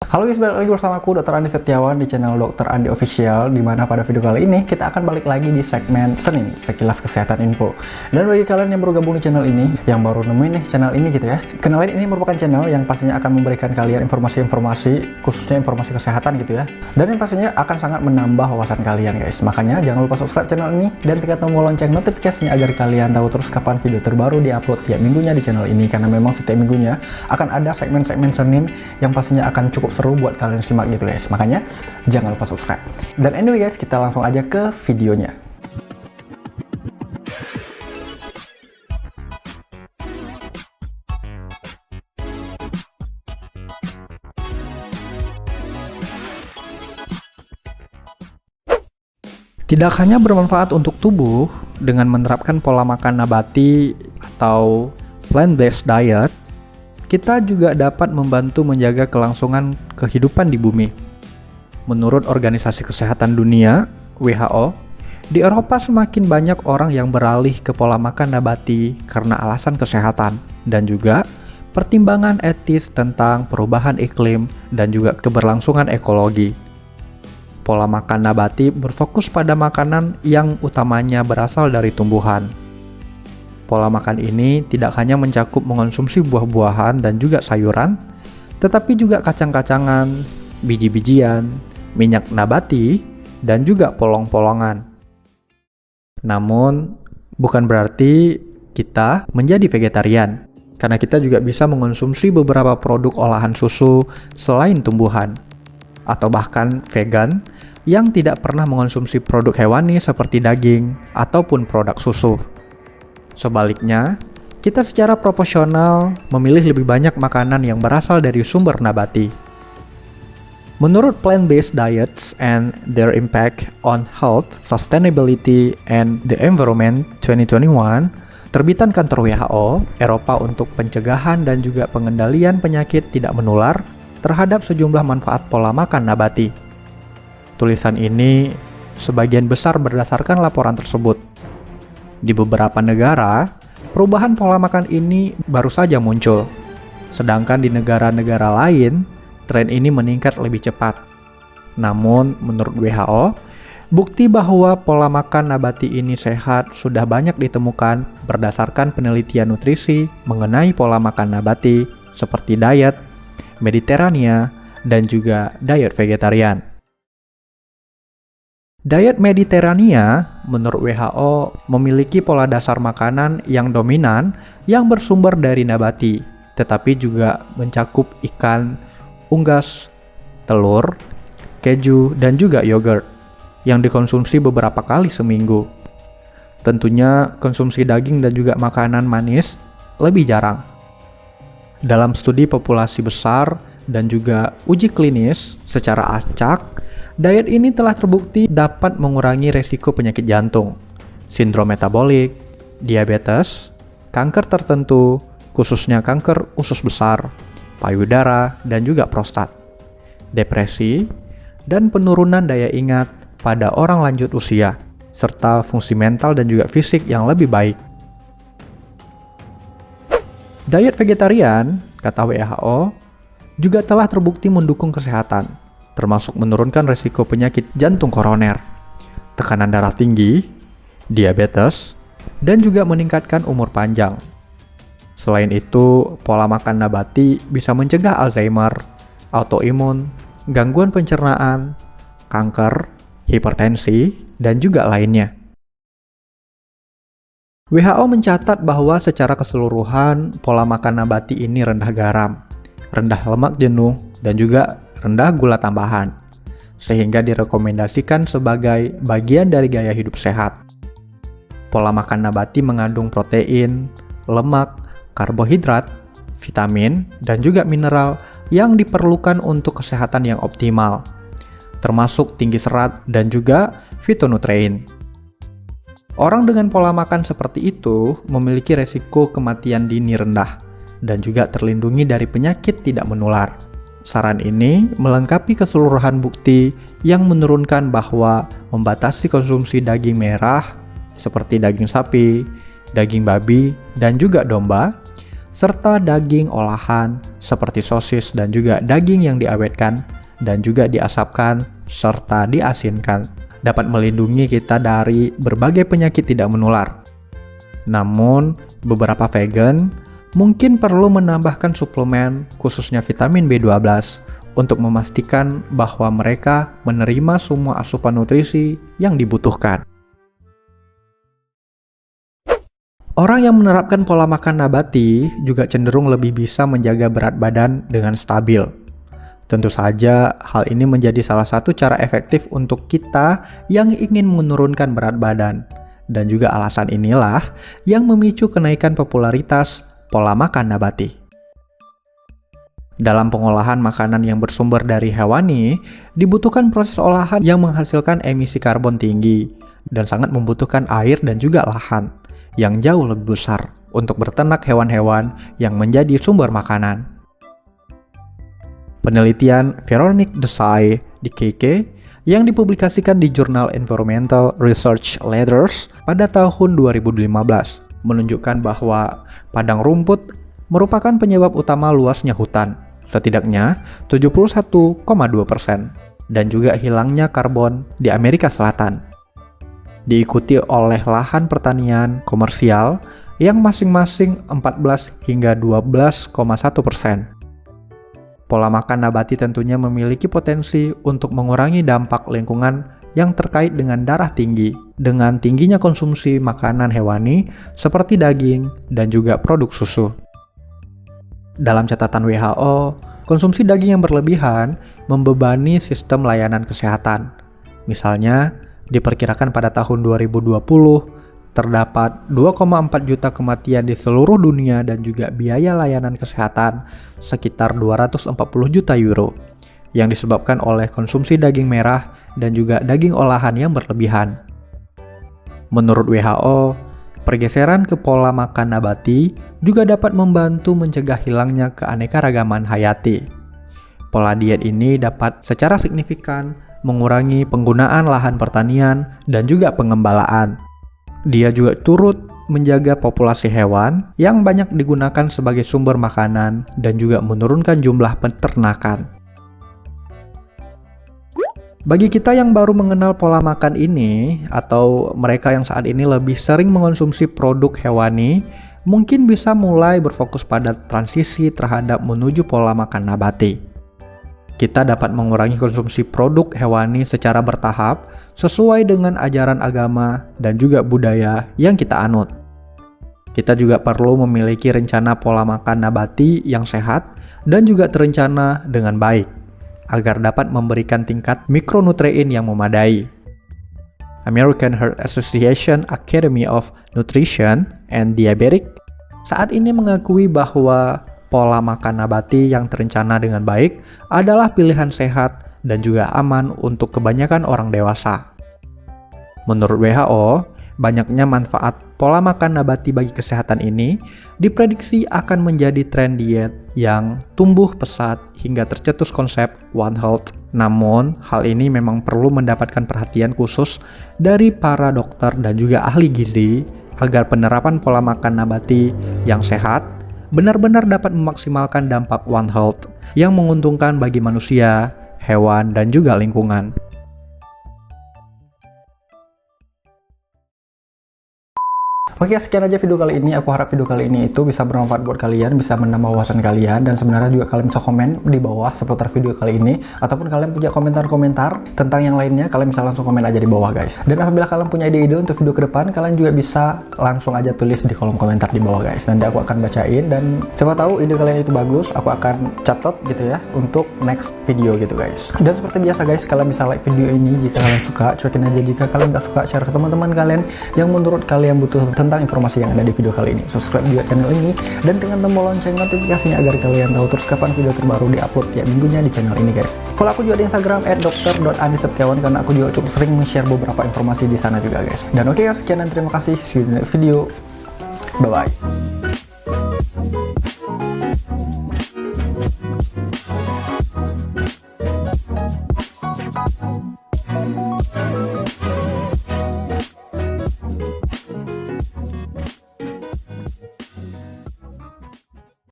Halo guys, balik lagi bersama aku Dr. Andi Setiawan di channel Dr. Andi Official, di mana pada video kali ini kita akan balik lagi di segmen Senin, sekilas kesehatan info. Dan bagi kalian yang baru gabung di channel ini, yang baru nemuin nih channel ini gitu ya, kenalin, ini merupakan channel yang pastinya akan memberikan kalian informasi-informasi, khususnya informasi kesehatan gitu ya. Dan yang pastinya akan sangat menambah wawasan kalian guys. Makanya jangan lupa subscribe channel ini dan tekan tombol lonceng notifikasinya agar kalian tahu terus kapan video terbaru diupload tiap minggunya di channel ini. Karena memang setiap minggunya akan ada segmen-segmen Senin yang pastinya akan cukup seru buat kalian simak gitu guys. Makanya jangan lupa subscribe. Dan anyway guys, kita langsung aja ke videonya. Tidak hanya bermanfaat untuk tubuh dengan menerapkan pola makan nabati atau plant-based diet, kita juga dapat membantu menjaga kelangsungan kehidupan di bumi. Menurut Organisasi Kesehatan Dunia, WHO, di Eropa semakin banyak orang yang beralih ke pola makan nabati karena alasan kesehatan dan juga pertimbangan etis tentang perubahan iklim dan juga keberlangsungan ekologi. Pola makan nabati berfokus pada makanan yang utamanya berasal dari tumbuhan. Pola makan ini tidak hanya mencakup mengonsumsi buah-buahan dan juga sayuran, tetapi juga kacang-kacangan, biji-bijian, minyak nabati, dan juga polong-polongan. Namun, bukan berarti kita menjadi vegetarian, karena kita juga bisa mengonsumsi beberapa produk olahan susu selain tumbuhan, atau bahkan vegan yang tidak pernah mengonsumsi produk hewani seperti daging ataupun produk susu. Sebaliknya, kita secara proporsional memilih lebih banyak makanan yang berasal dari sumber nabati. Menurut Plant-Based Diets and Their Impact on Health, Sustainability, and the Environment 2021, terbitan kantor WHO, Eropa untuk pencegahan dan juga pengendalian penyakit tidak menular terhadap sejumlah manfaat pola makan nabati. Tulisan ini sebagian besar berdasarkan laporan tersebut. Di beberapa negara, perubahan pola makan ini baru saja muncul. Sedangkan di negara-negara lain, tren ini meningkat lebih cepat. Namun, menurut WHO, bukti bahwa pola makan nabati ini sehat sudah banyak ditemukan berdasarkan penelitian nutrisi mengenai pola makan nabati seperti diet Mediterania dan juga diet vegetarian. Diet Mediterania menurut WHO memiliki pola dasar makanan yang dominan yang bersumber dari nabati, tetapi juga mencakup ikan, unggas, telur, keju, dan juga yogurt yang dikonsumsi beberapa kali seminggu. Tentunya konsumsi daging dan juga makanan manis lebih jarang. Dalam studi populasi besar dan juga uji klinis secara acak, diet ini telah terbukti dapat mengurangi resiko penyakit jantung, sindrom metabolik, diabetes, kanker tertentu, khususnya kanker usus besar, payudara, dan juga prostat, depresi, dan penurunan daya ingat pada orang lanjut usia, serta fungsi mental dan juga fisik yang lebih baik. Diet vegetarian, kata WHO, juga telah terbukti mendukung kesehatan, termasuk menurunkan risiko penyakit jantung koroner, tekanan darah tinggi, diabetes, dan juga meningkatkan umur panjang. Selain itu, pola makan nabati bisa mencegah Alzheimer, autoimun, gangguan pencernaan, kanker, hipertensi, dan juga lainnya. WHO mencatat bahwa secara keseluruhan pola makan nabati ini rendah garam, rendah lemak jenuh, dan juga rendah gula tambahan, sehingga direkomendasikan sebagai bagian dari gaya hidup sehat. Pola makan nabati mengandung protein, lemak, karbohidrat, vitamin, dan juga mineral yang diperlukan untuk kesehatan yang optimal, termasuk tinggi serat dan juga fitonutrien. Orang dengan pola makan seperti itu memiliki resiko kematian dini rendah dan juga terlindungi dari penyakit tidak menular. Saran ini melengkapi keseluruhan bukti yang menurunkan bahwa membatasi konsumsi daging merah seperti daging sapi, daging babi, dan juga domba serta daging olahan seperti sosis dan juga daging yang diawetkan dan juga diasapkan serta diasinkan dapat melindungi kita dari berbagai penyakit tidak menular. Namun, beberapa vegan mungkin perlu menambahkan suplemen khususnya vitamin B12 untuk memastikan bahwa mereka menerima semua asupan nutrisi yang dibutuhkan. Orang yang menerapkan pola makan nabati juga cenderung lebih bisa menjaga berat badan dengan stabil. Tentu saja, hal ini menjadi salah satu cara efektif untuk kita yang ingin menurunkan berat badan. Dan juga alasan inilah yang memicu kenaikan popularitas pola makan nabati. Dalam pengolahan makanan yang bersumber dari hewani, dibutuhkan proses olahan yang menghasilkan emisi karbon tinggi dan sangat membutuhkan air dan juga lahan yang jauh lebih besar untuk berternak hewan-hewan yang menjadi sumber makanan. Penelitian Veronique Desai di KK yang dipublikasikan di jurnal Environmental Research Letters pada tahun 2015 menunjukkan bahwa padang rumput merupakan penyebab utama luasnya hutan, setidaknya 71,2%, dan juga hilangnya karbon di Amerika Selatan. Diikuti oleh lahan pertanian komersial yang masing-masing 14 hingga 12,1%. Pola makan nabati tentunya memiliki potensi untuk mengurangi dampak lingkungan yang terkait dengan darah tinggi, dengan tingginya konsumsi makanan hewani seperti daging dan juga produk susu. Dalam catatan WHO, konsumsi daging yang berlebihan membebani sistem layanan kesehatan. Misalnya, diperkirakan pada tahun 2020, terdapat 2,4 juta kematian di seluruh dunia dan juga biaya layanan kesehatan sekitar 240 juta euro yang disebabkan oleh konsumsi daging merah dan juga daging olahan yang berlebihan. Menurut WHO, pergeseran ke pola makan nabati juga dapat membantu mencegah hilangnya keanekaragaman hayati. Pola diet ini dapat secara signifikan mengurangi penggunaan lahan pertanian dan juga pengembalaan. Dia juga turut menjaga populasi hewan yang banyak digunakan sebagai sumber makanan dan juga menurunkan jumlah peternakan. Bagi kita yang baru mengenal pola makan ini, atau mereka yang saat ini lebih sering mengonsumsi produk hewani, mungkin bisa mulai berfokus pada transisi terhadap menuju pola makan nabati. Kita dapat mengurangi konsumsi produk hewani secara bertahap sesuai dengan ajaran agama dan juga budaya yang kita anut. Kita juga perlu memiliki rencana pola makan nabati yang sehat dan juga terencana dengan baik agar dapat memberikan tingkat mikronutrien yang memadai. American Heart Association Academy of Nutrition and Diabetic saat ini mengakui bahwa pola makan nabati yang terencana dengan baik adalah pilihan sehat dan juga aman untuk kebanyakan orang dewasa. Menurut WHO, banyaknya manfaat pola makan nabati bagi kesehatan ini diprediksi akan menjadi tren diet yang tumbuh pesat hingga tercetus konsep One Health. Namun, hal ini memang perlu mendapatkan perhatian khusus dari para dokter dan juga ahli gizi agar penerapan pola makan nabati yang sehat benar-benar dapat memaksimalkan dampak One Health yang menguntungkan bagi manusia, hewan, dan juga lingkungan. Oke, sekian aja video kali ini. Aku harap video kali ini itu bisa bermanfaat buat kalian, bisa menambah wawasan kalian, dan sebenarnya juga kalian bisa komen di bawah seputar video kali ini, ataupun kalian punya komentar-komentar tentang yang lainnya, kalian bisa langsung komen aja di bawah, guys. Dan apabila kalian punya ide-ide untuk video ke depan, kalian juga bisa langsung aja tulis di kolom komentar di bawah, guys. Nanti aku akan bacain, dan siapa tahu ide kalian itu bagus, aku akan catat gitu ya untuk next video gitu, guys. Dan seperti biasa, guys, kalian bisa like video ini jika kalian suka, cuekin aja jika kalian gak suka, share ke teman-teman kalian yang menurut kalian butuh tentang informasi yang ada di video kali ini. Subscribe juga channel ini dan tekan tombol lonceng notifikasinya agar kalian tahu terus kapan video terbaru diupload tiap minggunya di channel ini, guys. Follow aku juga di Instagram @dr.andisetiawan karena aku juga cukup sering men-share beberapa informasi di sana juga, guys. Dan oke, sekian dan terima kasih. See you in the next video. Bye bye.